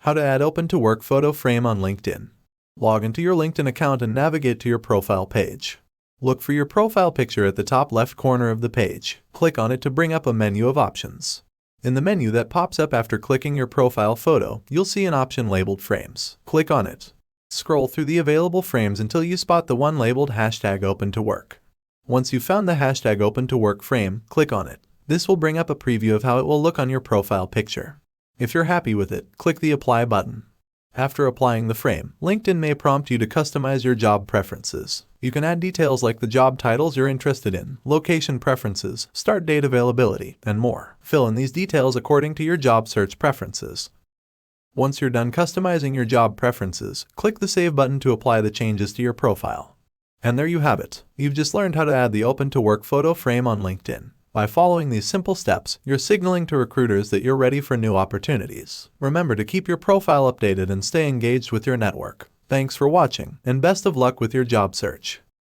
How to add open to work photo frame on LinkedIn. Log into your LinkedIn account and navigate to your profile page. Look for your profile picture at the top left corner of the page. Click on it to bring up a menu of options. In the menu that pops up after clicking your profile photo, you'll see an option labeled Frames. Click on it. Scroll through the available frames until you spot the one labeled #OpenToWork. Once you've found the #OpenToWork frame, click on it. This will bring up a preview of how it will look on your profile picture. If you're happy with it, click the Apply button. After applying the frame, LinkedIn may prompt you to customize your job preferences. You can add details like the job titles you're interested in, location preferences, start date availability, and more. Fill in these details according to your job search preferences. Once you're done customizing your job preferences, click the Save button to apply the changes to your profile. And there you have it. You've just learned how to add the Open to Work photo frame on LinkedIn. By following these simple steps, you're signaling to recruiters that you're ready for new opportunities. Remember to keep your profile updated and stay engaged with your network. Thanks for watching, and best of luck with your job search.